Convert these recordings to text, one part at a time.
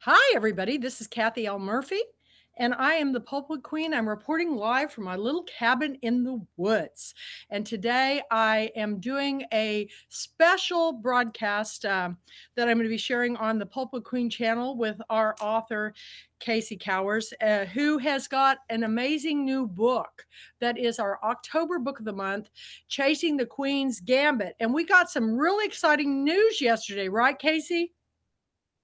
Hi, everybody. This is Kathy L. Murphy, and I am the Pulpwood Queen. I'm reporting live from my little cabin in the woods. And today I am doing a special broadcast that I'm going to be sharing on the Pulpwood Queen channel with our author, Kacey Kowars, who has got an amazing new book that is our October book of the month, Chasing the Queen's Gambit. And we got some really exciting news yesterday, right, Kacey?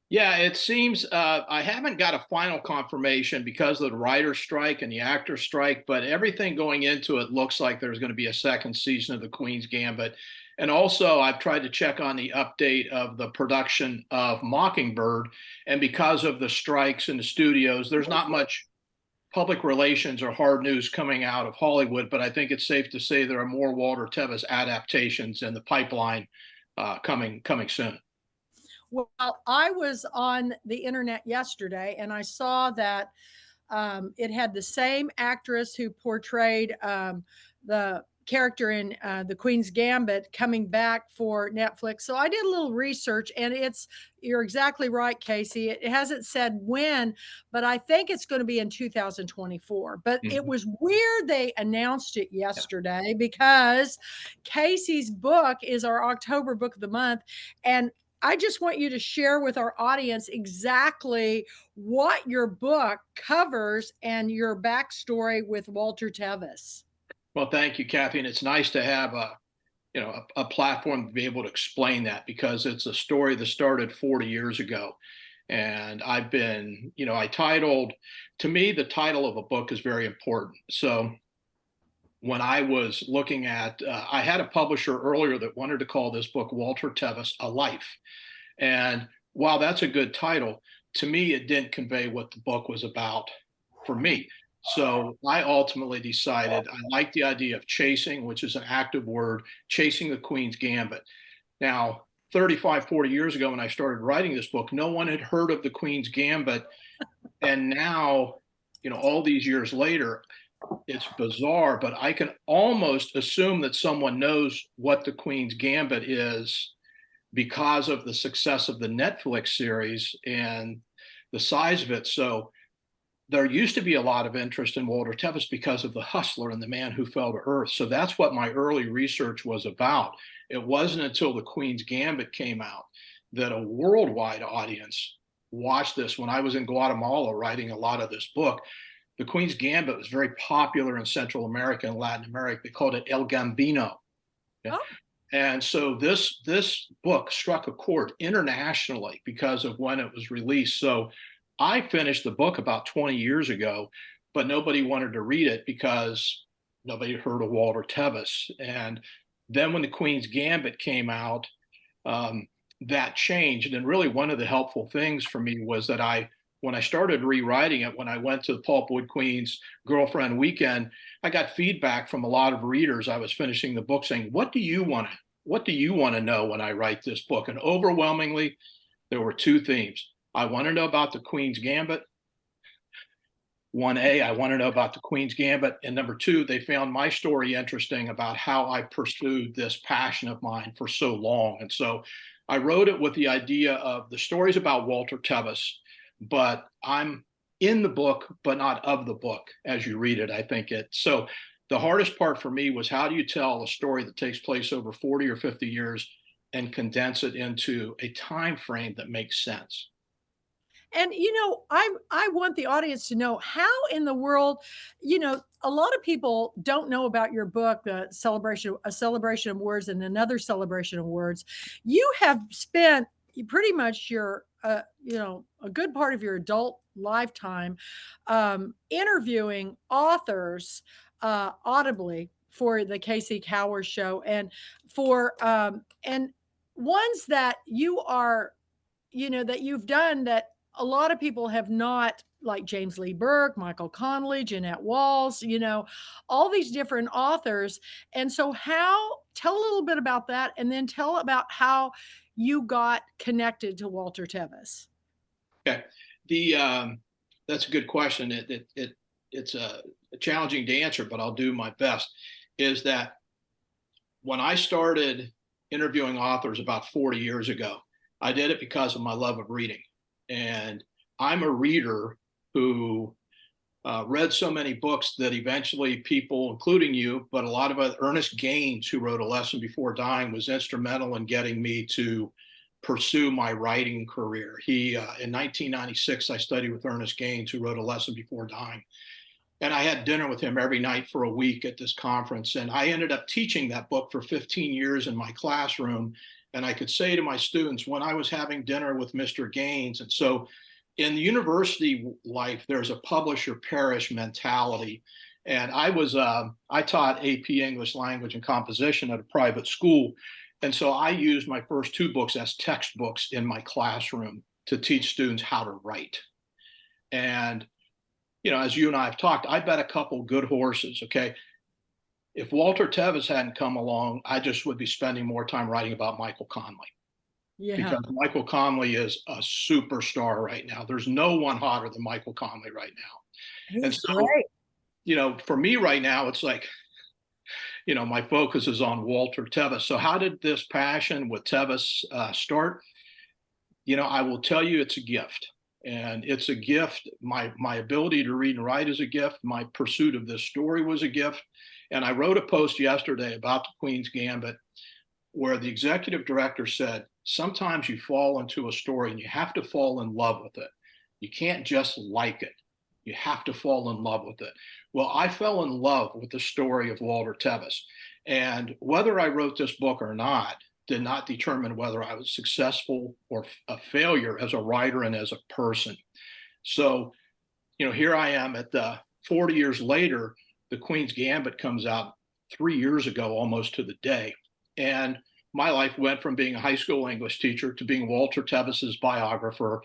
Yeah, it seems I haven't got a final confirmation because of the writer's strike and the actor's strike, but everything going into it looks like there's going to be a second season of The Queen's Gambit. And also, I've tried to check on the update of the production of Mockingbird. And because of the strikes in the studios, there's not much public relations or hard news coming out of Hollywood, but I think it's safe to say there are more Walter Tevis adaptations in the pipeline coming soon. Well, I was on the internet yesterday and I saw that it had the same actress who portrayed the character in The Queen's Gambit coming back for Netflix. So I did a little research and you're exactly right, Casey. It hasn't said when, but I think it's going to be in 2024. But it Mhm. was weird they announced it Yeah. yesterday because Casey's book is our October book of the month. And I just want you to share with our audience exactly what your book covers and your backstory with Walter Tevis. Well, thank you, Kathy. And it's nice to have a platform to be able to explain that because it's a story that started 40 years ago. And I've been, I titled, to me, the title of a book is very important. So when I was looking at, I had a publisher earlier that wanted to call this book Walter Tevis, A Life. And while that's a good title, to me, it didn't convey what the book was about for me. So I ultimately decided I like the idea of chasing, which is an active word, chasing the Queen's Gambit. Now, 35, 40 years ago, when I started writing this book, no one had heard of the Queen's Gambit. And now, all these years later, it's bizarre, but I can almost assume that someone knows what the Queen's Gambit is because of the success of the Netflix series and the size of it. So there used to be a lot of interest in Walter Tevis because of The Hustler and The Man Who Fell to Earth. So that's what my early research was about. It wasn't until The Queen's Gambit came out that a worldwide audience watched this. When I was in Guatemala writing a lot of this book, The Queen's Gambit was very popular in Central America and Latin America. They called it El Gambino. Yeah. Oh, And so this book struck a chord internationally because of when it was released. So I finished the book about 20 years ago, but nobody wanted to read it because nobody had heard of Walter Tevis. And then when the Queen's Gambit came out, that changed. And really, one of the helpful things for me was that when I started rewriting it, when I went to the Pulpwood Queen's Girlfriend Weekend, I got feedback from a lot of readers. I was finishing the book saying, what do you want to know when I write this book? And overwhelmingly, there were two themes. I want to know about the Queen's Gambit. 1A, I want to know about the Queen's Gambit. And number two, they found my story interesting about how I pursued this passion of mine for so long. And so I wrote it with the idea of the stories about Walter Tevis, but I'm in the book, but not of the book as you read it. I think it. So the hardest part for me was how do you tell a story that takes place over 40 or 50 years and condense it into a time frame that makes sense? and I want the audience to know how in the world, a lot of people don't know about your book, a celebration of words and another celebration of words. You have spent pretty much a good part of your adult lifetime interviewing authors audibly for the Kacey Kowars show and ones that that you've done that a lot of people have not, like James Lee Burke, Michael Connelly, Jeanette Walls, all these different authors. And so tell a little bit about that and then tell about how you got connected to Walter Tevis. Okay. The That's a good question. It's challenging to answer, but I'll do my best. Is that when I started interviewing authors about 40 years ago, I did it because of my love of reading. And I'm a reader who read so many books that eventually people, including you, but a lot of other, Ernest Gaines, who wrote A Lesson Before Dying, was instrumental in getting me to pursue my writing career. In 1996, I studied with Ernest Gaines, who wrote A Lesson Before Dying. And I had dinner with him every night for a week at this conference. And I ended up teaching that book for 15 years in my classroom. And I could say to my students when I was having dinner with Mr. Gaines, and so in the university life, there's a publisher perish mentality. And I taught AP English language and composition at a private school. And so I used my first two books as textbooks in my classroom to teach students how to write. And as you and I have talked, I bet a couple good horses. Okay. If Walter Tevis hadn't come along, I just would be spending more time writing about Michael Connelly, Yeah, because Michael Connelly is a superstar right now. There's no one hotter than Michael Connelly right now. And he's so, great. for me right now, it's like, my focus is on Walter Tevis. So how did this passion with Tevis start? I will tell you, it's a gift. And it's a gift. My ability to read and write is a gift. My pursuit of this story was a gift. And I wrote a post yesterday about the Queen's Gambit where the executive director said, sometimes you fall into a story and you have to fall in love with it. You can't just like it. You have to fall in love with it. Well, I fell in love with the story of Walter Tevis. And whether I wrote this book or not did not determine whether I was successful or a failure as a writer and as a person. So, here I am at the 40 years later, the Queen's Gambit comes out 3 years ago, almost to the day. And my life went from being a high school English teacher to being Walter Tevis's biographer.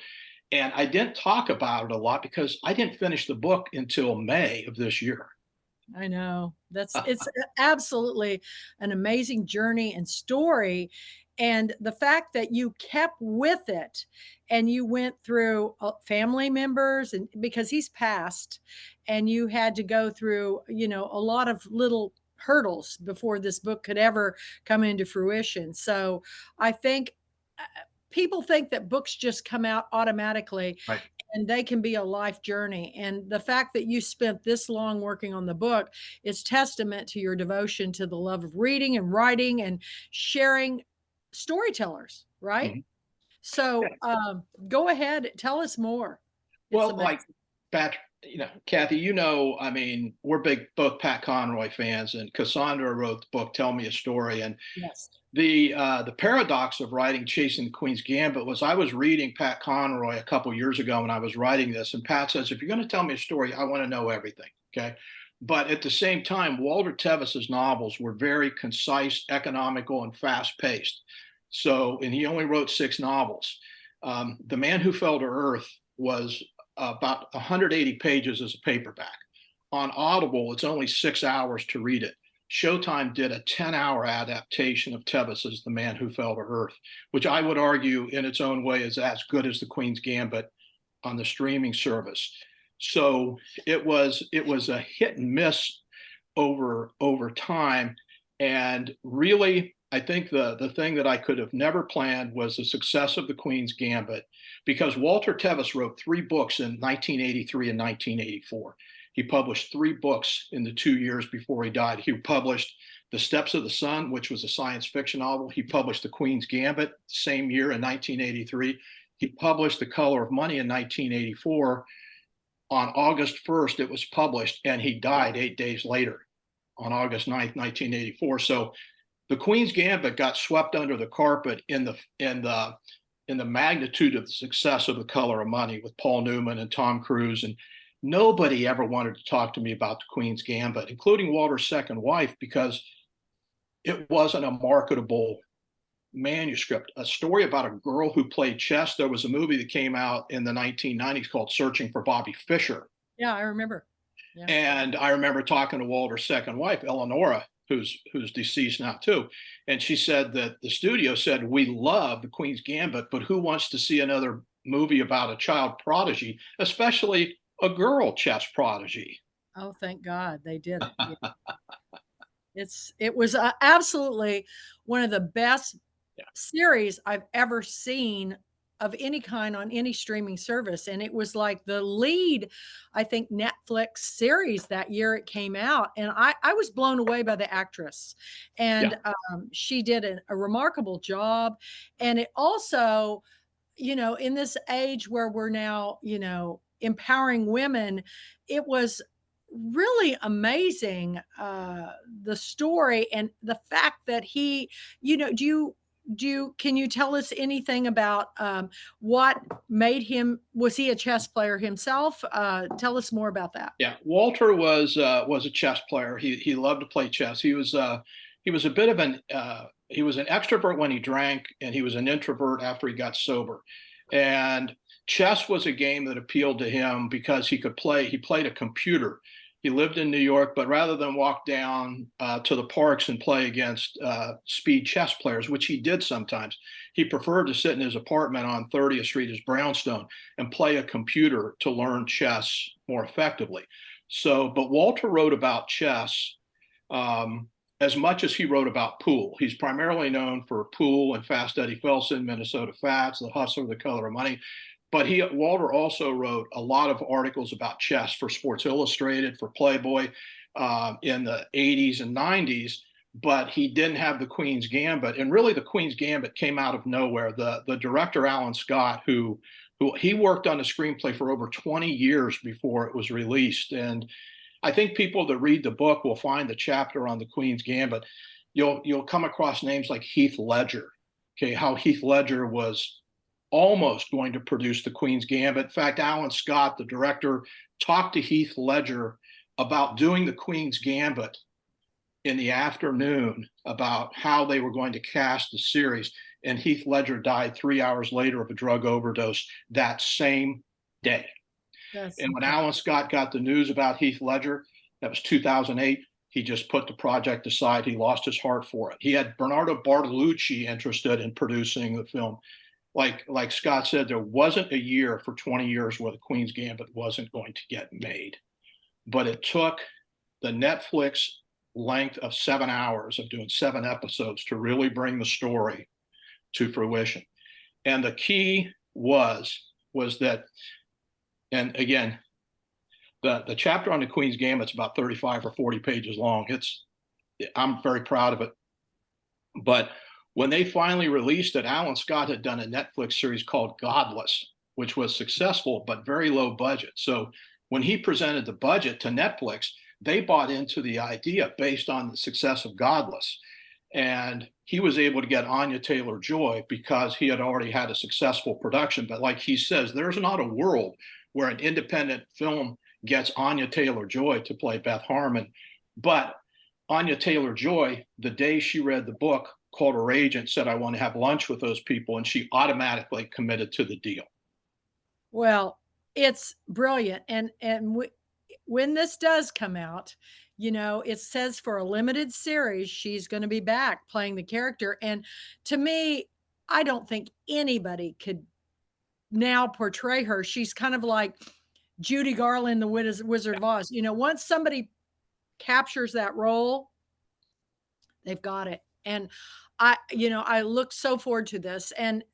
And I didn't talk about it a lot because I didn't finish the book until May of this year. I know. It's absolutely an amazing journey and story. And the fact that you kept with it and you went through family members, and because he's passed, and you had to go through, a lot of little hurdles before this book could ever come into fruition. So I think people think that books just come out automatically, Right. and they can be a life journey. And the fact that you spent this long working on the book is testament to your devotion to the love of reading and writing and sharing storytellers, right? Mhm. So go ahead, tell us more. It's Well, like amazing. Pat, Kathy, I mean, we're both Pat Conroy fans, and Cassandra wrote the book "Tell Me a Story." And Yes. the paradox of writing "Chasing the Queen's Gambit" was I was reading Pat Conroy a couple years ago when I was writing this, and Pat says, "If you're going to tell me a story, I want to know everything." Okay. But at the same time, Walter Tevis's novels were very concise, economical, and fast paced. So, and he only wrote 6 novels. The Man Who Fell to Earth was about 180 pages as a paperback. On Audible, it's only 6 hours to read it. Showtime did a 10-hour adaptation of Tevis's The Man Who Fell to Earth, which I would argue in its own way is as good as The Queen's Gambit on the streaming service. So it was a hit and miss over time. And really, I think the thing that I could have never planned was the success of the Queen's Gambit, because Walter Tevis wrote 3 books in 1983 and 1984. He published 3 books in the 2 years before he died. He published The Steps of the Sun, which was a science fiction novel. He published The Queen's Gambit same year in 1983. He published The Color of Money in 1984. On August 1st, it was published, and he died 8 days later on August 9th, 1984. So the Queen's Gambit got swept under the carpet in the magnitude of the success of The Color of Money with Paul Newman and Tom Cruise. And nobody ever wanted to talk to me about the Queen's Gambit, including Walter's second wife, because it wasn't a marketable manuscript. A story about a girl who played chess. There was a movie that came out in the 1990s called Searching for Bobby Fischer. Yeah, I remember. Yeah. And I remember talking to Walter's second wife, Eleonora, who's deceased now too. And she said that the studio said, "We love the Queen's Gambit, but who wants to see another movie about a child prodigy, especially a girl chess prodigy?" Oh, thank God they did it. Yeah. It was absolutely one of the best Yeah. series I've ever seen of any kind on any streaming service, and it was like the lead, I think, Netflix series that year it came out, and I was blown away by the actress, Yeah. and she did a remarkable job, and it also, in this age where we're now, empowering women, it was really amazing, the story and the fact that he, can you tell us anything about what made him? Was he a chess player himself? Tell us more about that. Yeah, Walter was a chess player. He loved to play chess. He was a bit of an he was an extrovert when he drank, and he was an introvert after he got sober. And chess was a game that appealed to him because he could play. He played a computer. He lived in New York, but rather than walk down to the parks and play against speed chess players, which he did sometimes, he preferred to sit in his apartment on 30th Street, his brownstone, and play a computer to learn chess more effectively. So, but Walter wrote about chess as much as he wrote about pool. He's primarily known for pool and Fast Eddie Felson, Minnesota Fats, The Hustler, The Color of Money. But Walter also wrote a lot of articles about chess for Sports Illustrated, for Playboy in the 80s and 90s. But he didn't have the Queen's Gambit, and really the Queen's Gambit came out of nowhere. The director Alan Scott, who he worked on the screenplay for over 20 years before it was released, and I think people that read the book will find the chapter on the Queen's Gambit. You'll come across names like Heath Ledger. Okay, how Heath Ledger was almost going to produce the Queen's Gambit. In fact, Alan Scott, the director, talked to Heath Ledger about doing the Queen's Gambit in the afternoon, about how they were going to cast the series. And Heath Ledger died 3 hours later of a drug overdose that same day. That's And when incredible. Alan Scott got the news about Heath Ledger, that was 2008, he just put the project aside. He lost his heart for it. He had Bernardo Bartolucci interested in producing the film. Like Scott said, there wasn't a year for 20 years where the Queen's Gambit wasn't going to get made. But it took the Netflix length of 7 hours of doing 7 episodes to really bring the story to fruition. And the key was that, and again, the chapter on the Queen's Gambit's about 35 or 40 pages long. I'm very proud of it. But when they finally released it, Alan Scott had done a Netflix series called Godless, which was successful but very low budget. So when he presented the budget to Netflix, they bought into the idea based on the success of Godless. And he was able to get Anya Taylor-Joy because he had already had a successful production. But like he says, there's not a world where an independent film gets Anya Taylor-Joy to play Beth Harmon. But Anya Taylor-Joy, the day she read the book, called her agent, said, "I want to have lunch with those people," and she automatically committed to the deal. Well, it's brilliant, and when this does come out, it says for a limited series, she's gonna be back playing the character, and to me, I don't think anybody could now portray her. She's kind of like Judy Garland, the Wizard of Oz. Once somebody captures that role, they've got it, and I look so forward to this, and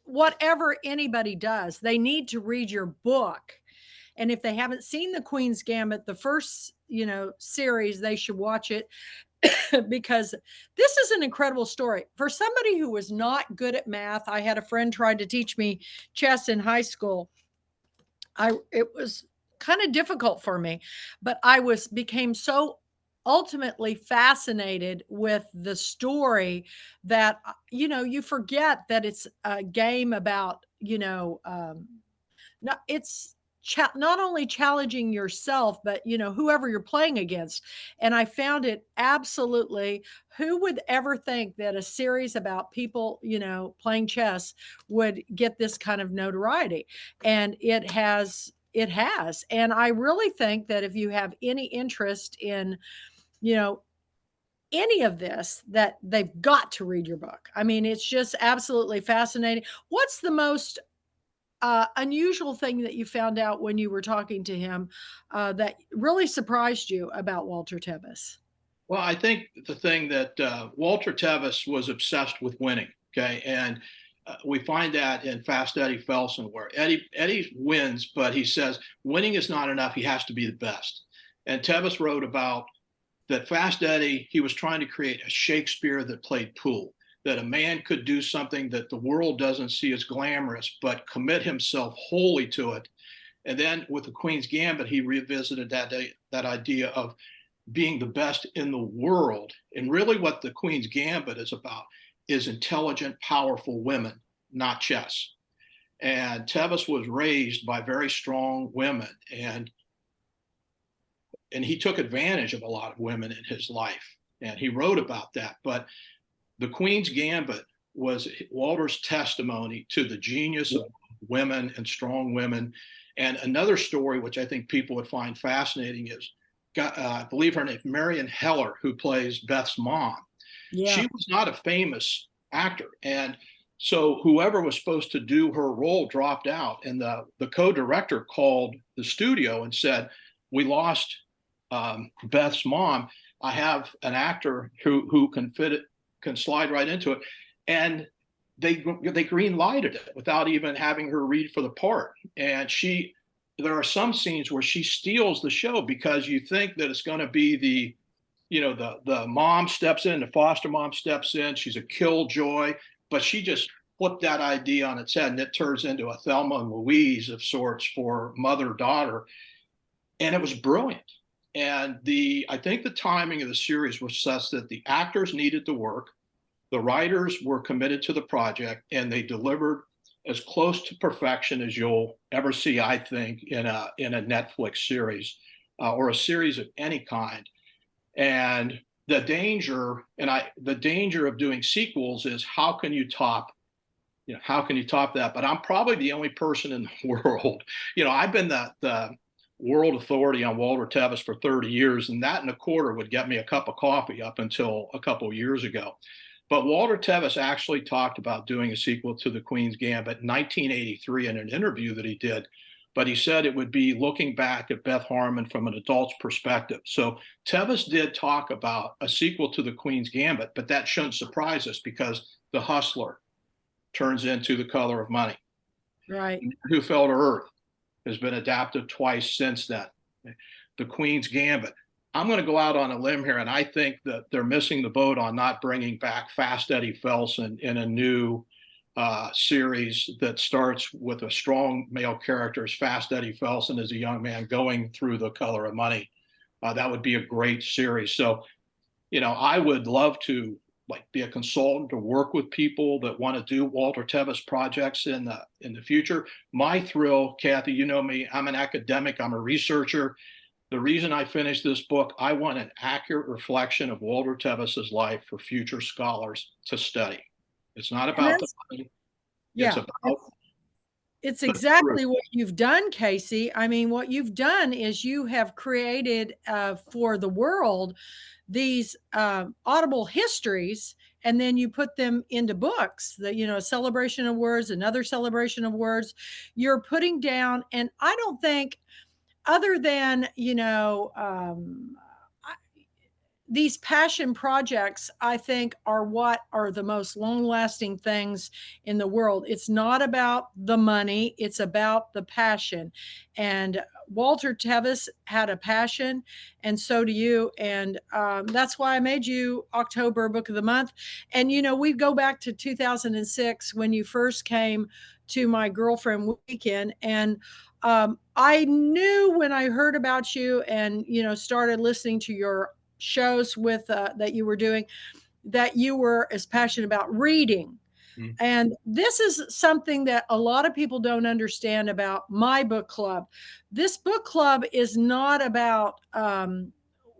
whatever anybody does, they need to read your book. And if they haven't seen The Queen's Gambit, the first, series, they should watch it because this is an incredible story. For somebody who was not good at math, I had a friend tried to teach me chess in high school. It was kind of difficult for me, but I was became so ultimately fascinated with the story that you forget that it's a game about, not it's not only challenging yourself, but whoever you're playing against. And I found it absolutely. Who would ever think that a series about people, playing chess would get this kind of notoriety? And it has. It has. And I really think that if you have any interest in, you know, any of this, that they've got to read your book. I mean, it's just absolutely fascinating. What's the most unusual thing that you found out when you were talking to him that really surprised you about Walter Tevis? Well, I think the thing that Walter Tevis was obsessed with winning. Okay, and We find that in Fast Eddie Felson, where Eddie wins, but he says winning is not enough. He has to be the best. And Tevis wrote about that Fast Eddie, he was trying to create a Shakespeare that played pool, that a man could do something that the world doesn't see as glamorous, but commit himself wholly to it. And then with the Queen's Gambit, he revisited that idea of being the best in the world. And really, what the Queen's Gambit is about is intelligent, powerful women, not chess. And Tevis was raised by very strong women, and he took advantage of a lot of women in his life. And he wrote about that. But the Queen's Gambit was Walter's testimony to the genius of women and strong women. And another story, which I think people would find fascinating, is I believe her name, Marion Heller, who plays Beth's mom. Yeah. She was not a famous actor. And so whoever was supposed to do her role dropped out. And the co-director called the studio and said, we lost Beth's mom. I have an actor who can fit it, can slide right into it. And they green lighted it without even having her read for the part. And there are some scenes where she steals the show, because you think that it's going to be the mom steps in, the foster mom steps in, she's a killjoy, but she just flipped that idea on its head, and it turns into a Thelma and Louise of sorts for mother-daughter. And it was brilliant. And I think the timing of the series was such that the actors needed the work, the writers were committed to the project, and they delivered as close to perfection as you'll ever see, I think, in a Netflix series or a series of any kind. And the danger of doing sequels is how can you top that? But I'm probably the only person in the world. I've been the world authority on Walter Tevis for 30 years, and that and a quarter would get me a cup of coffee up until a couple of years ago. But Walter Tevis actually talked about doing a sequel to The Queen's Gambit in 1983 in an interview that he did. But he said it would be looking back at Beth Harmon from an adult's perspective. So Tevis did talk about a sequel to The Queen's Gambit, but that shouldn't surprise us, because The Hustler turns into The Color of Money. Right. Who Fell to Earth has been adapted twice since then. The Queen's Gambit. I'm going to go out on a limb here, and I think that they're missing the boat on not bringing back Fast Eddie Felson in a new series that starts with a strong male character as Fast Eddie Felson as a young man going through The Color of Money. That would be a great series. So, I would love to be a consultant or work with people that want to do Walter Tevis projects in the future. My thrill, Kathy, you know me, I'm an academic, I'm a researcher. The reason I finished this book, I want an accurate reflection of Walter Tevis's life for future scholars to study. It's not about the money. It's Yeah. about It's the truth. exactly what you've done, Kacey. I mean, what you've done is you have created for the world these audible histories, and then you put them into books. That a celebration of words, another celebration of words. You're putting down, and I don't think, other than these passion projects, I think, are what are the most long lasting things in the world. It's not about the money, it's about the passion. And Walter Tevis had a passion, and so do you. And that's why I made you October Book of the Month. And, we go back to 2006 when you first came to my girlfriend weekend. And I knew when I heard about you and, started listening to your shows with that you were doing, that you were as passionate about reading. Mm. And this is something that a lot of people don't understand about my book club. This book club is not about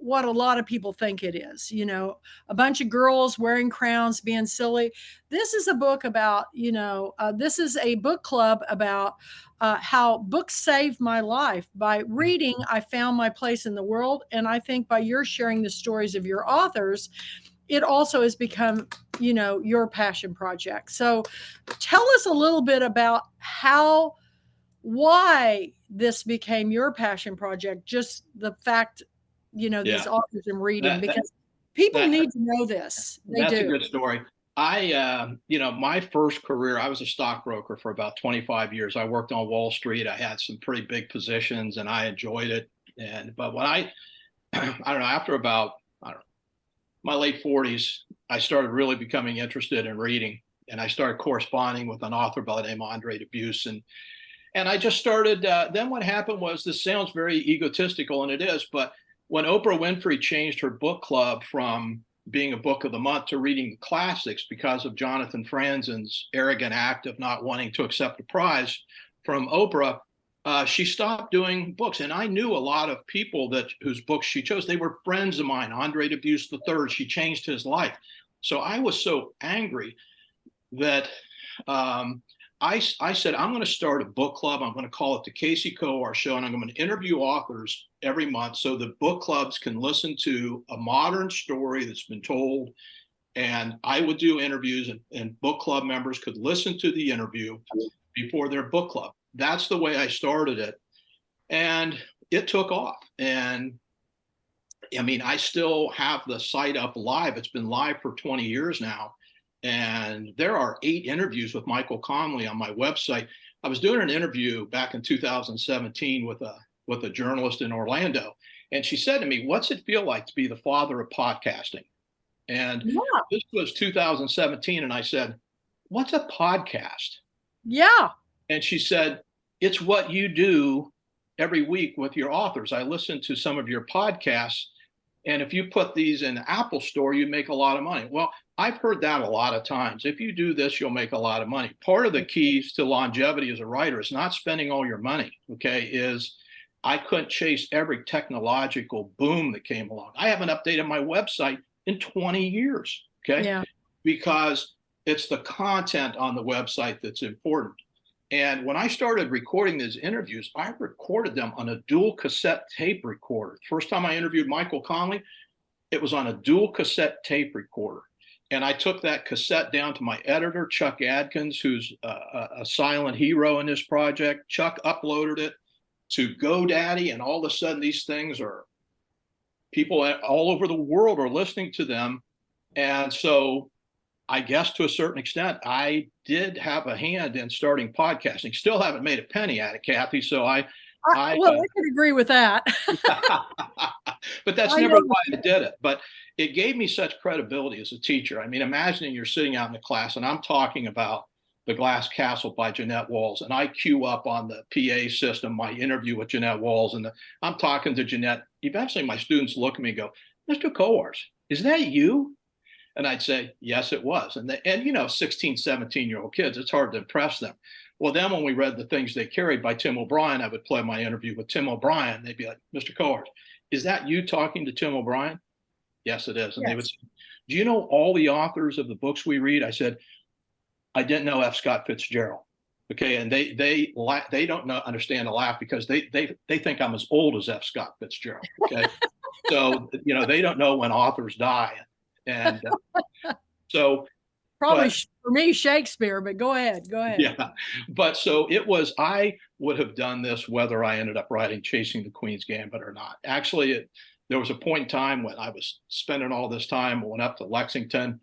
what a lot of people think it is, a bunch of girls wearing crowns being silly. This is a book about, this is a book club about how books saved my life. By reading, I found my place in the world. And I think by your sharing the stories of your authors, it also has become, your passion project. So tell us a little bit about why this became your passion project, just the fact, these Yeah, authors and reading, that, that, because people that need to know this. They that's a do. good story. My first career, I was a stockbroker for about 25 years. I worked on Wall Street. I had some pretty big positions and I enjoyed it. But when I don't know, after about, I don't know, my late 40s, I started really becoming interested in reading. And I started corresponding with an author by the name of Andre Dubus. And I just started. Then what happened was, this sounds very egotistical, and it is, but when Oprah Winfrey changed her book club from being a book of the month to reading the classics because of Jonathan Franzen's arrogant act of not wanting to accept a prize from Oprah, she stopped doing books. And I knew a lot of people whose books she chose. They were friends of mine. Andre Dubus III, she changed his life. So I was so angry that um, I said, I'm going to start a book club. I'm going to call it the Kacey Kowars Show, and I'm going to interview authors every month so the book clubs can listen to a modern story that's been told. And I would do interviews, and book club members could listen to the interview before their book club. That's the way I started it. And it took off. And I mean, I still have the site up live. It's been live for 20 years now. And there are 8 interviews with Michael Conley on my website. I was doing an interview back in 2017 with a journalist in Orlando. And she said to me, "What's it feel like to be the father of podcasting?" And Yeah. this was 2017. And I said, "What's a podcast?" Yeah. And she said, "It's what you do every week with your authors. I listen to some of your podcasts, and if you put these in the Apple Store, you make a lot of money." Well, I've heard that a lot of times. If you do this, you'll make a lot of money. Part of the keys to longevity as a writer is not spending all your money, okay? Is I couldn't chase every technological boom that came along. I haven't updated my website in 20 years, okay? Yeah. Because it's the content on the website that's important. And when I started recording these interviews, I recorded them on a dual cassette tape recorder. First time I interviewed Michael Conley, it was on a dual cassette tape recorder. And I took that cassette down to my editor, Chuck Adkins, who's a silent hero in this project. Chuck uploaded it to GoDaddy, and all of a sudden these things are, people all over the world are listening to them. And so I guess to a certain extent, I did have a hand in starting podcasting. Still haven't made a penny at it, Kathy. So Well, I could agree with that. but that's I never know. why I did it. But it gave me such credibility as a teacher. I mean, imagining you're sitting out in the class and I'm talking about The Glass Castle by Jeanette Walls, and I queue up on the PA system my interview with Jeanette Walls, and I'm talking to Jeanette. Eventually, my students look at me and go, "Mr. Kowars, is that you?" And I'd say, "Yes, it was." And you know, 16, 17-year-old kids, it's hard to impress them. Well, then when we read The Things They Carried by Tim O'Brien, I would play my interview with Tim O'Brien. They'd be like, "Mr. Kowars, is that you talking to Tim O'Brien?" "Yes, it is." And they would Yes. say, "Do you know all the authors of the books we read?" I said, "I didn't know F. Scott Fitzgerald." Okay, and they don't know, understand to laugh because they think I'm as old as F. Scott Fitzgerald. Okay, so you know they don't know when authors die, and so Probably but for me, Shakespeare, but go ahead. Go ahead. yeah, but so it was. I would have done this whether I ended up writing Chasing the Queen's Gambit or not. Actually, there was a point in time when I was spending all this time, went up to Lexington.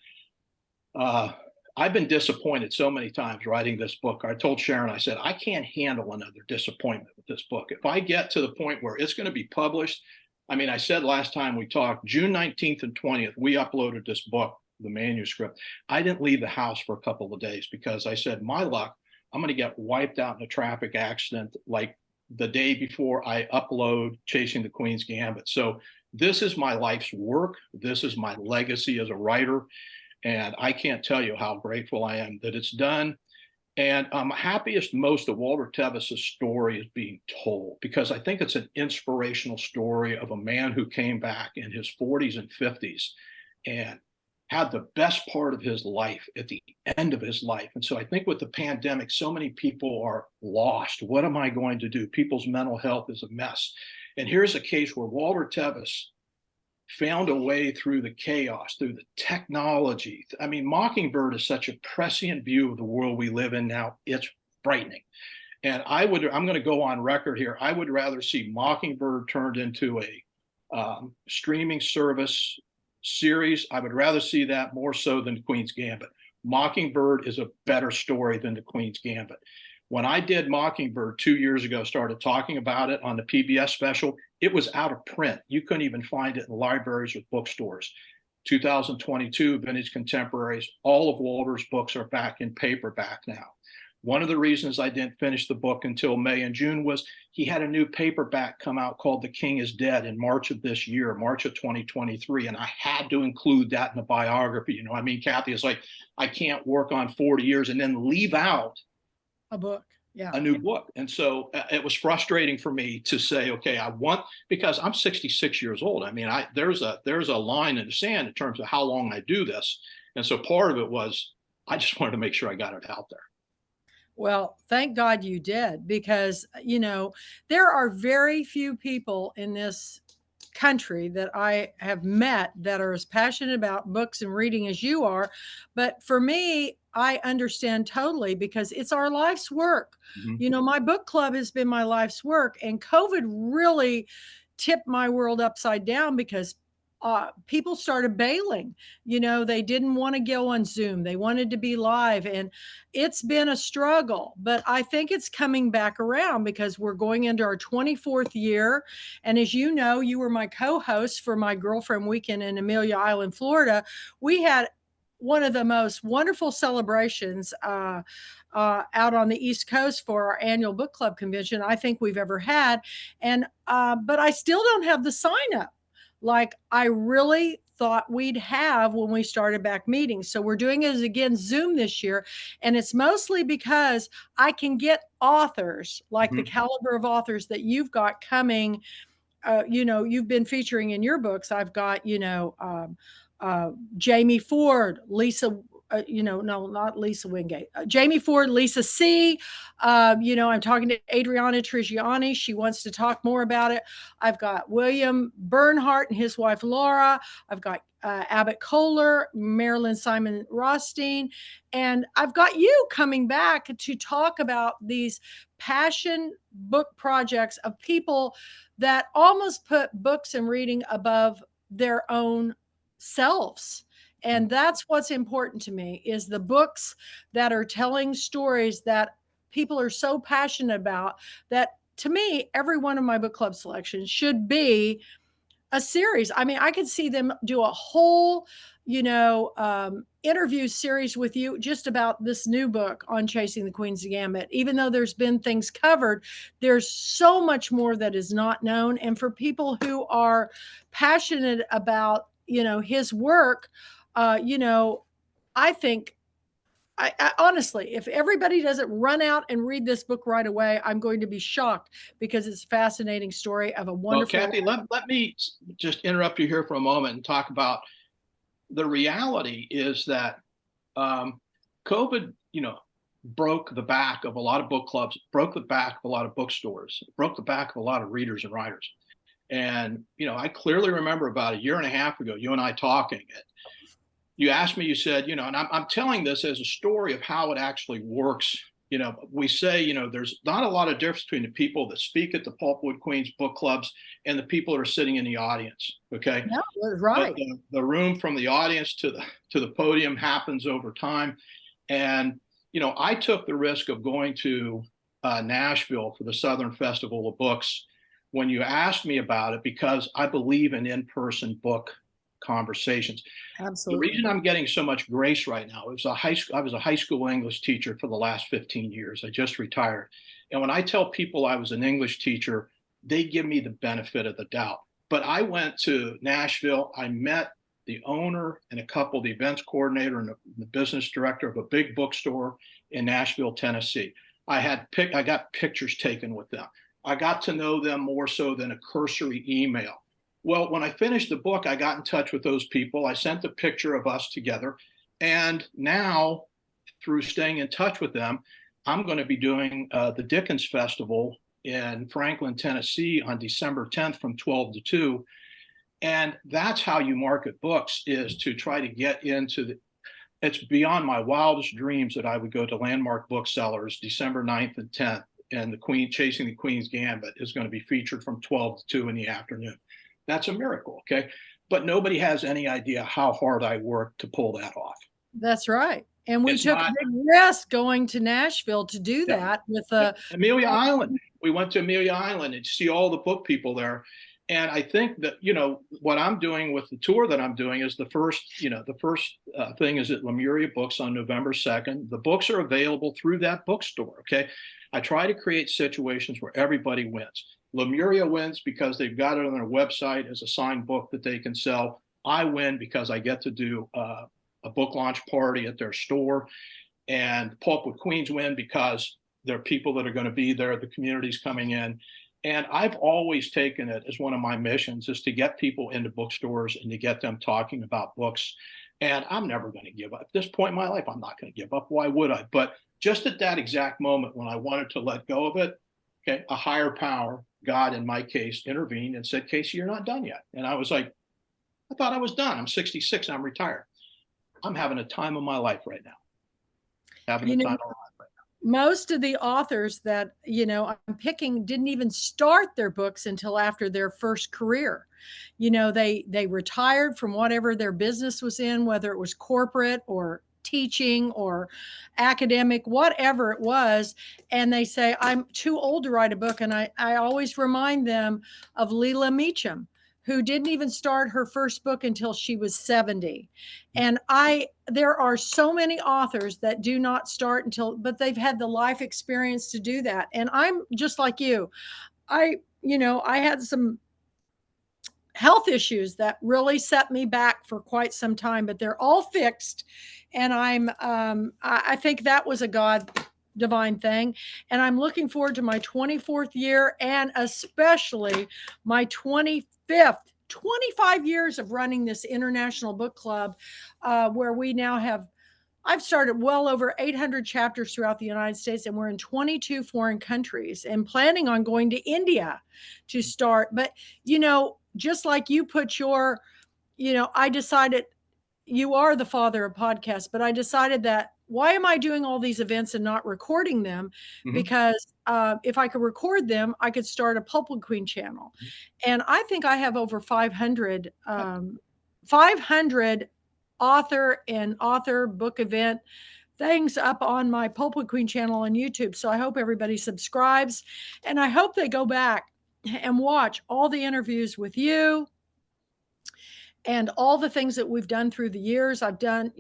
Uh, I've been disappointed so many times writing this book. I told Sharon, I said, I can't handle another disappointment with this book. If I get to the point where it's going to be published, I mean, I said last time we talked, June 19th and 20th, we uploaded this book, the manuscript. I didn't leave the house for a couple of days because I said, my luck, I'm going to get wiped out in a traffic accident like the day before I upload Chasing the Queen's Gambit. So this is my life's work. This is my legacy as a writer. And I can't tell you how grateful I am that it's done. And I'm happiest most that Walter Tevis's story is being told because I think it's an inspirational story of a man who came back in his 40s and 50s and had the best part of his life at the end of his life. And so I think with the pandemic, so many people are lost. What am I going to do? People's mental health is a mess. And here's a case where Walter Tevis found a way through the chaos, through the technology. I mean, Mockingbird is such a prescient view of the world we live in now. It's frightening. And I'm going to go on record here. I would rather see Mockingbird turned into a streaming service series. I would rather see that more so than Queen's Gambit. Mockingbird is a better story than The Queen's Gambit. When I did Mockingbird 2 years ago, started talking about it on the PBS special, it was out of print. You couldn't even find it in libraries or bookstores. 2022, Vintage Contemporaries, all of Walter's books are back in paperback now. One of the reasons I didn't finish the book until May and June was he had a new paperback come out called The King is Dead in March of this year, March of 2023. And I had to include that in the biography. You know, I mean, Kathy, it's like, I can't work on 40 years and then leave out A book. Yeah. a new book. And so it was frustrating for me to say, okay, I want, because I'm 66 years old. I mean, there's a line in the sand in terms of how long I do this. And so part of it was, I just wanted to make sure I got it out there. Well, thank God you did, because, there are very few people in this country that I have met that are as passionate about books and reading as you are. But for me, I understand totally, because it's our life's work. Mhm. My book club has been my life's work, and COVID really tipped my world upside down, because people started bailing. They didn't want to go on Zoom. They wanted to be live. And it's been a struggle, but I think it's coming back around, because we're going into our 24th year. And as you know, you were my co-host for my girlfriend weekend in Amelia Island, Florida. We had one of the most wonderful celebrations out on the East Coast for our annual book club convention I think we've ever had. And but I still don't have the sign up like I really thought we'd have when we started back meeting. So we're doing it again Zoom this year. And it's mostly because I can get authors like the Mhm. caliber of authors that you've got coming. You've been featuring in your books. I've got, Jamie Ford, Lisa, no, not Lisa Wingate, Jamie Ford, Lisa C. I'm talking to Adriana Trigiani. She wants to talk more about it. I've got William Bernhardt and his wife, Laura. I've got Abbott Kohler, Marilyn Simon Rothstein, and I've got you coming back to talk about these passion book projects of people that almost put books and reading above their own selves. And that's what's important to me, is the books that are telling stories that people are so passionate about, that to me every one of my book club selections should be a series. I mean, I could see them do a whole, interview series with you just about this new book on Chasing the Queen's Gambit. Even though there's been things covered, there's so much more that is not known. And for people who are passionate about, his work, I think I honestly, if everybody doesn't run out and read this book right away, I'm going to be shocked, because it's a fascinating story of a Well, wonderful. Kathy, let me just interrupt you here for a moment and talk about the reality is that COVID, broke the back of a lot of book clubs, broke the back of a lot of bookstores, broke the back of a lot of readers and writers. And, I clearly remember about a year and a half ago, you and I talking. You asked me, you said, and I'm telling this as a story of how it actually works. We say, there's not a lot of difference between the people that speak at the Pulpwood Queens book clubs and the people that are sitting in the audience. Okay. No, But right. the room from the audience to the podium happens over time. And, I took the risk of going to Nashville for the Southern Festival of Books when you asked me about it, because I believe in-person book conversations. The Absolutely. reason I'm getting so much grace right now is I was a high school English teacher for the last 15 years. I just retired. And when I tell people I was an English teacher, they give me the benefit of the doubt. But I went to Nashville. I met the owner and a couple, the events coordinator and the business director of a big bookstore in Nashville, Tennessee. I got pictures taken with them. I got to know them more so than a cursory email. Well, when I finished the book, I got in touch with those people. I sent a picture of us together. And now, through staying in touch with them, I'm going to be doing the Dickens Festival in Franklin, Tennessee on December 10th from 12 to 2. And that's how you market books, is to try to get into it's beyond my wildest dreams that I would go to Landmark Booksellers December 9th and 10th. And Chasing the Queen's Gambit is going to be featured from 12 to 2 in the afternoon. That's a miracle, okay? But nobody has any idea how hard I worked to pull that off. That's right. And we It's took a not, big risk going to Nashville to do yeah, that with yeah. a Amelia Island. We went to Amelia Island and see all the book people there. And I think that, what I'm doing with the tour that I'm doing is the first thing is at Lemuria Books on November 2nd. The books are available through that bookstore. Okay. I try to create situations where everybody wins. Lemuria wins because they've got it on their website as a signed book that they can sell. I win because I get to do a book launch party at their store. And Pulpwood Queens win because there are people that are going to be there, the community's coming in. And I've always taken it as one of my missions is to get people into bookstores and to get them talking about books. And I'm never going to give up. At this point in my life, I'm not going to give up. Why would I? But just at that exact moment when I wanted to let go of it, okay, a higher power, God in my case, intervened and said, Kacey, you're not done yet. And I was like, I thought I was done. I'm 66. I'm retired. I'm having a time of my life right now. Having a you know, time of my life right most of the authors that I'm picking didn't even start their books until after their first career. They retired from whatever their business was in, whether it was corporate or teaching or academic, whatever it was, and they say, I'm too old to write a book. And I always remind them of Leila Meacham, who didn't even start her first book until she was 70. And there are so many authors that do not start but they've had the life experience to do that. And I'm just like you. I had some health issues that really set me back for quite some time, but they're all fixed. And I think that was a God divine thing. And I'm looking forward to my 24th year and especially my 25th. 25 years of running this international book club, where we now have I've started well over 800 chapters throughout the United States, and we're in 22 foreign countries and planning on going to India to start. But, just like you put I decided you are the father of podcasts, but I decided that why am I doing all these events and not recording them? now. Because if I could record them, I could start a Pulpwood Queen channel. And I think I have over 500 author book event things up on my Pulpwood Queen channel on YouTube. So I hope everybody subscribes, and I hope they go back and watch all the interviews with you and all the things that we've done through the years. I've done,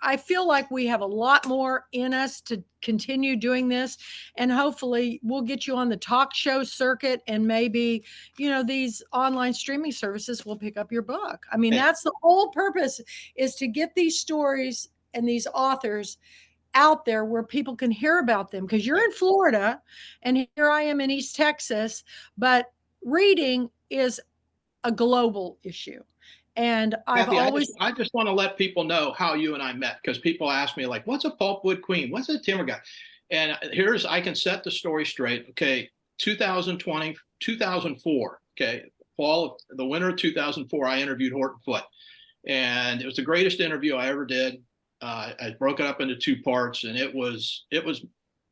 I feel like we have a lot more in us to continue doing this, and hopefully we'll get you on the talk show circuit, and maybe, these online streaming services will pick up your book. I mean, Hey, that's the whole purpose, is to get these stories and these authors out there where people can hear about them, because you're in Florida and here I am in East Texas, but reading is a global issue. And I've Kathy, always I just want to let people know how you and I met because people ask me like, "What's a pulpwood queen? What's a timber guy?" And I can set the story straight. Okay, 2020, 2004. Okay, the winter of 2004, I interviewed Horton Foote, and it was the greatest interview I ever did. I broke it up into two parts, and it was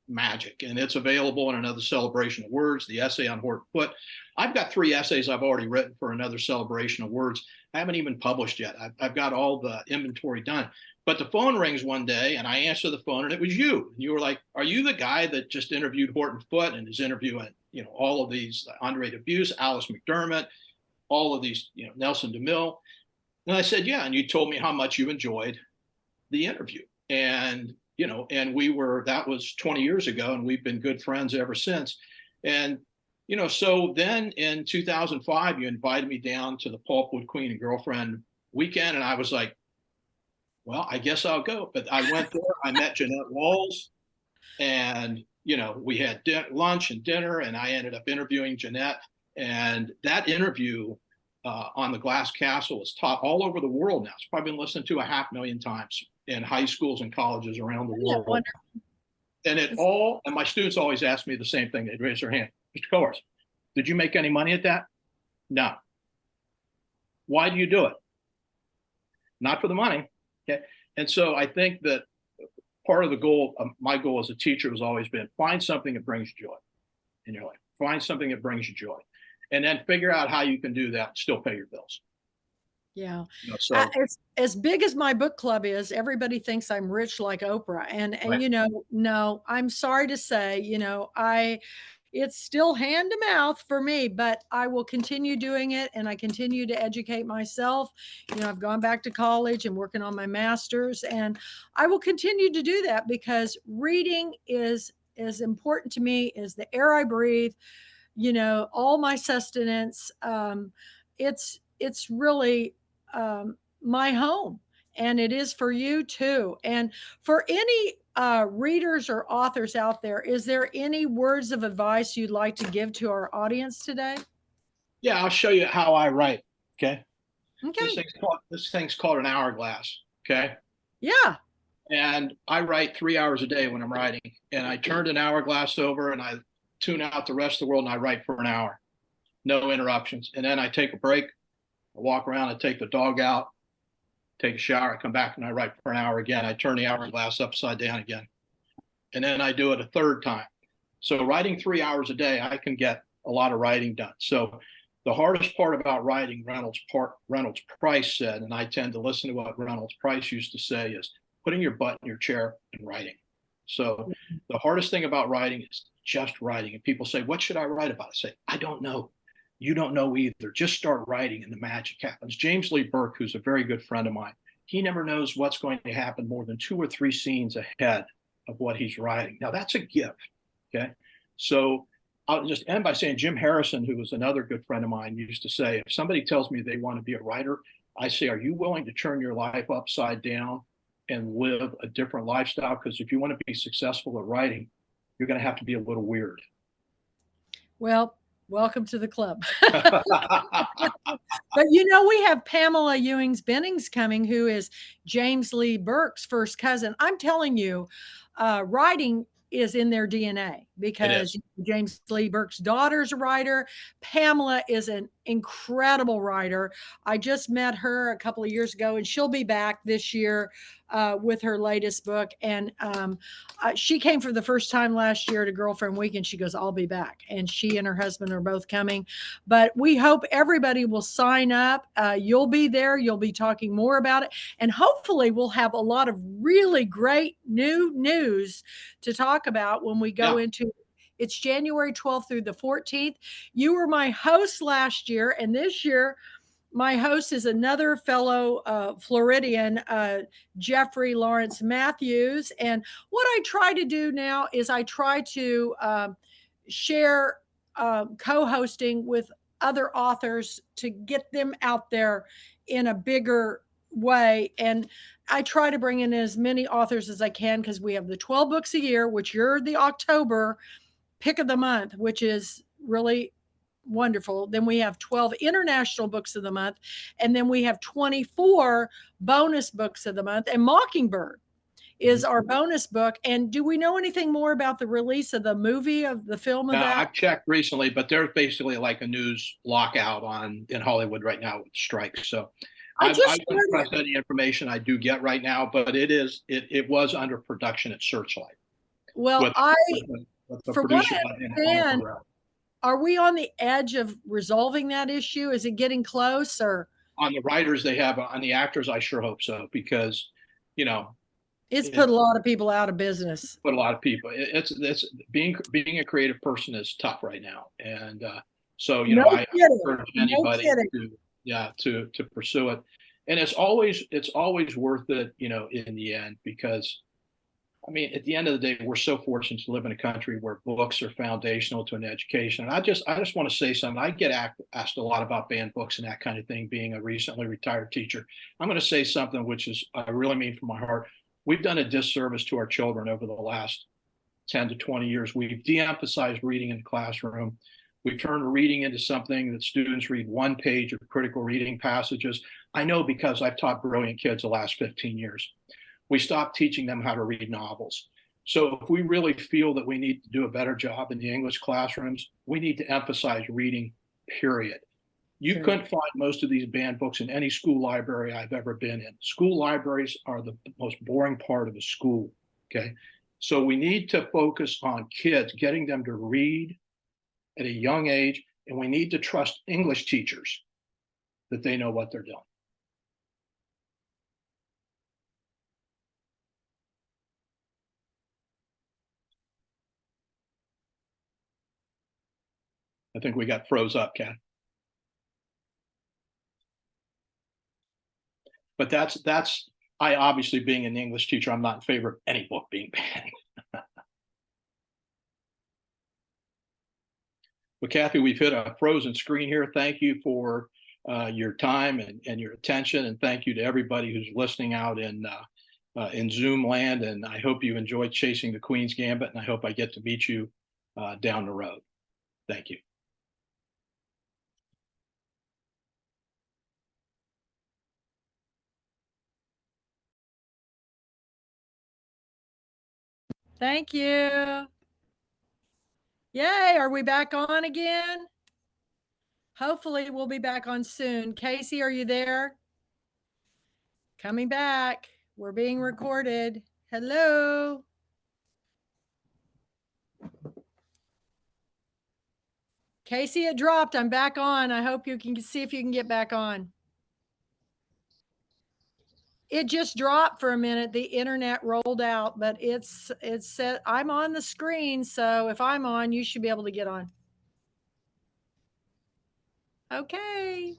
magic, and it's available in another celebration of words, the essay on Horton Foote. I've got 3 essays I've already written for another celebration of words. I haven't even published yet. I've got all the inventory done. But the phone rings one day and I answer the phone and it was you. And you were like, are you the guy that just interviewed Horton Foote and is interviewing, all of these Andre Dubus, Alice McDermott, all of these, Nelson DeMille? And I said, yeah. And you told me how much you enjoyed the interview. And that was 20 years ago, and we've been good friends ever since. And so then in 2005, you invited me down to the Pulpwood Queen and Girlfriend weekend, and I was like, well, I guess I'll go. But I went there, I met Jeanette Walls, and we had lunch and dinner, and I ended up interviewing Jeanette. And that interview on the Glass Castle is taught all over the world now. It's probably been listened to 500,000 times in high schools and colleges around the world. And my students always ask me the same thing. They'd raise their hand. Mr. Kowars, did you make any money at that? No. Why do you do it? Not for the money. Okay. And so I think that part of the goal, my goal as a teacher has always been find something that brings you joy in your life. Find something that brings you joy. And then figure out how you can do that and still pay your bills. Yeah. So As big as my book club is, everybody thinks I'm rich like Oprah, and, right. no, I'm sorry to say, it's still hand to mouth for me, but I will continue doing it, and I continue to educate myself. I've gone back to college and working on my master's, and I will continue to do that because reading is as important to me as the air I breathe, all my sustenance. It's really my home, and it is for you too. And for any readers or authors out there, is there any words of advice you'd like to give to our audience today? Yeah, I'll show you how I write. Okay. This Okay. thing's called this thing's called an hourglass. Okay. Yeah. And I write 3 hours a day when I'm writing. And I turned an hourglass over and I tune out the rest of the world and I write for an hour. No interruptions. And then I take a break, I walk around, I take the dog out, take a shower, I come back and I write for an hour again. I turn the hourglass upside down again. And then I do it a third time. So writing 3 hours a day, I can get a lot of writing done. So the hardest part about writing, Reynolds Price said, and I tend to listen to what Reynolds Price used to say, is putting your butt in your chair and writing. So the hardest thing about writing is just writing. And people say, what should I write about? I say, I don't know. You don't know either. Just start writing and the magic happens. James Lee Burke, who's a very good friend of mine, he never knows what's going to happen more than 2 or 3 scenes ahead of what he's writing. Now that's a gift. Okay. So I'll just end by saying Jim Harrison, who was another good friend of mine, used to say, if somebody tells me they want to be a writer, I say, are you willing to turn your life upside down and live a different lifestyle? Because if you want to be successful at writing, you're going to have to be a little weird. Well, welcome to the club. But we have Pamela Ewings Bennings coming, who is James Lee Burke's first cousin. I'm telling you, writing is in their DNA It because is. James Lee Burke's daughter's a writer. Pamela is an incredible writer. I just met her a couple of years ago, and she'll be back this year with her latest book. And she came for the first time last year to Girlfriend Week, and she goes, I'll be back. And she and her husband are both coming. But we hope everybody will sign up. You'll be there. You'll be talking more about it. And hopefully, we'll have a lot of really great new news to talk about when we go Yeah. into it's January 12th through the 14th. You were my host last year, and this year my host is another fellow Floridian, Jeffrey Lawrence Matthews. And what I try to do now is I try to share co hosting with other authors to get them out there in a bigger way. And I try to bring in as many authors as I can because we have the 12 books a year, which you're the October pick of the month, which is really wonderful. Then we have 12 international books of the month, and then we have 24 bonus books of the month. And Mockingbird is our bonus book. And do we know anything more about the release of the movie, of the film of Now, that? I've checked recently, but there's basically like a news lockout on in Hollywood right now with strikes. So I I just wouldn't shared trust it. any information I do get right now, but it was under production at Searchlight Well, with with the from what producer I and understand, Oliver are we on the edge of resolving that issue? Is it getting close, or on the writers they have on the actors. I sure hope so because you know it's it put a lot of people out of business? put a lot of people. It's being a creative person is tough right now, and so No I kidding. encourage No anybody kidding. to to pursue it, and it's always worth it, in the end because I mean, at the end of the day, we're so fortunate to live in a country where books are foundational to an education. And I just want to say something. I get asked a lot about banned books and that kind of thing, being a recently retired teacher. I'm going to say something which is I really mean from my heart. We've done a disservice to our children over the last 10 to 20 years. We've de-emphasized reading in the classroom. We've turned reading into something that students read one page of critical reading passages. I know because I've taught brilliant kids the last 15 years. We stopped teaching them how to read novels. So if we really feel that we need to do a better job in the English classrooms, we need to emphasize reading, period. You Period. couldn't find most of these banned books in any school library I've ever been in. School libraries are the most boring part of the school. Okay. So we need to focus on kids, getting them to read at a young age, and we need to trust English teachers that they know what they're doing. I think we got froze up, Kat. But that's I obviously being an English teacher, I'm not in favor of any book being banned. Well, Kathy, we've hit a frozen screen here. Thank you for your time and your attention, and thank you to everybody who's listening out in Zoom land. And I hope you enjoyed chasing the Queen's Gambit, and I hope I get to meet you down the road. Thank you. Thank you. Yay, are we back on again? Hopefully we'll be back on soon. Kacey, are you there? Coming back. We're being recorded. Hello. Kacey, it dropped. I'm back on. I hope you can see if you can get back on. It just dropped for a minute. The internet rolled out, but it's set. I'm on the screen, so if I'm on, you should be able to get on. Okay.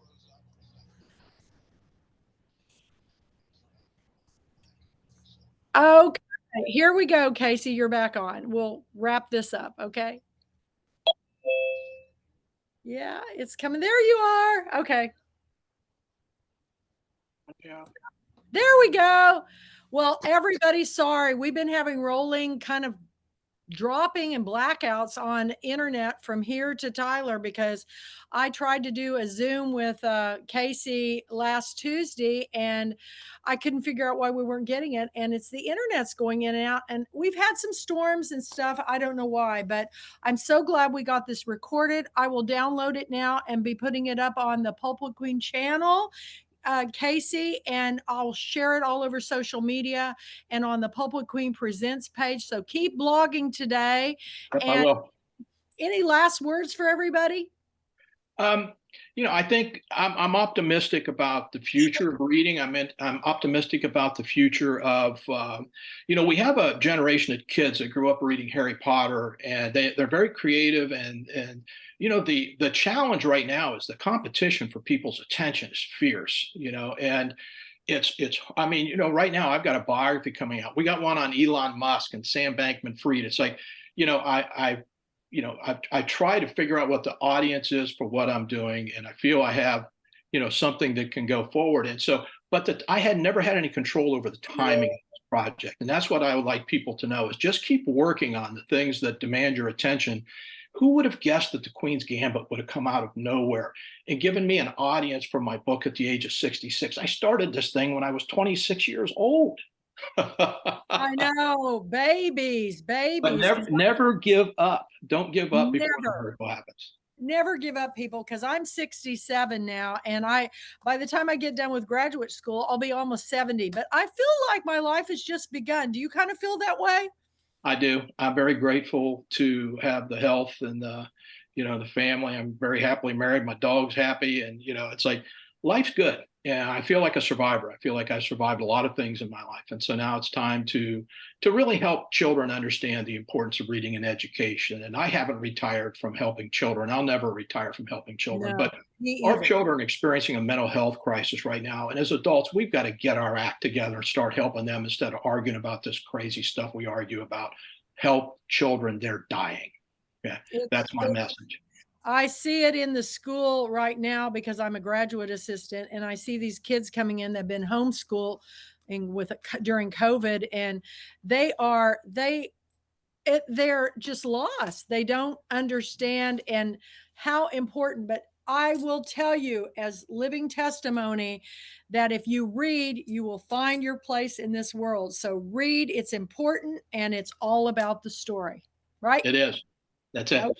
Okay. Here we go, Kacey. You're back on. We'll wrap this up. Okay. Yeah, it's coming. There you are. Okay. Yeah. There we go. Well, everybody, sorry. We've been having rolling kind of dropping and blackouts on internet from here to Tyler because I tried to do a Zoom with Kacey last Tuesday and I couldn't figure out why we weren't getting it. And it's the internet's going in and out. And we've had some storms and stuff. I don't know why, but I'm so glad we got this recorded. I will download it now and be putting it up on the Pulpwood Queen channel. Kacey, and I'll share it all over social media and on the Pulpwood Queen Presents page. So keep blogging today. Yep, I And will. any last words for everybody? Um, I think I'm optimistic about the future of reading. I'm optimistic about the future of, we have a generation of kids that grew up reading Harry Potter, and they're very creative. And the challenge right now is the competition for people's attention is fierce. And it's right now I've got a biography coming out. We got one on Elon Musk and Sam Bankman-Fried. It's like, I try to figure out what the audience is for what I'm doing, and I feel I have, something that can go forward. And so, but I had never had any control over the timing of this project, and that's what I would like people to know: is just keep working on the things that demand your attention. Who would have guessed that the Queen's Gambit would have come out of nowhere and given me an audience for my book at the age of 66? I started this thing when I was 26 years old. I know, babies. But never give up. Don't give up before the Never. miracle happens. Never give up, people, because I'm 67 now, and by the time I get done with graduate school, I'll be almost 70. But I feel like my life has just begun. Do you kind of feel that way? I do. I'm very grateful to have the health and the family. I'm very happily married. My dog's happy, and it's like life's good. Yeah, I feel like a survivor. I feel like I survived a lot of things in my life, and so now it's time to really help children understand the importance of reading and education. And I haven't retired from helping children. I'll never retire from helping children. No, But me our either. children are experiencing a mental health crisis right now, and as adults, we've got to get our act together and start helping them instead of arguing about this crazy stuff we argue about. Help children; they're dying. Yeah, It's that's my message. I see it in the school right now because I'm a graduate assistant, and I see these kids coming in that have been homeschooling during COVID, and they're just lost. They don't understand and how important. But I will tell you, as living testimony, that if you read, you will find your place in this world. So read; it's important, and it's all about the story, right? It is. That's it. Okay.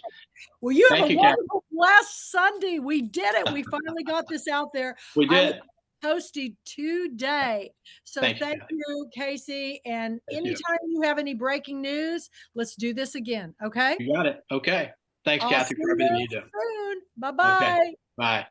Well, you have Thank a you, Kat. wonderful blessed Sunday. We did it. We finally got this out there. We I will did. post it today. So Thank you, thank Kat. you, Kacey. And Thank you. anytime you have any breaking news, let's do this again. Okay. You got it. Okay. Thanks, I'll see Kathy, for everything you you do. soon. Bye Okay. bye. Bye.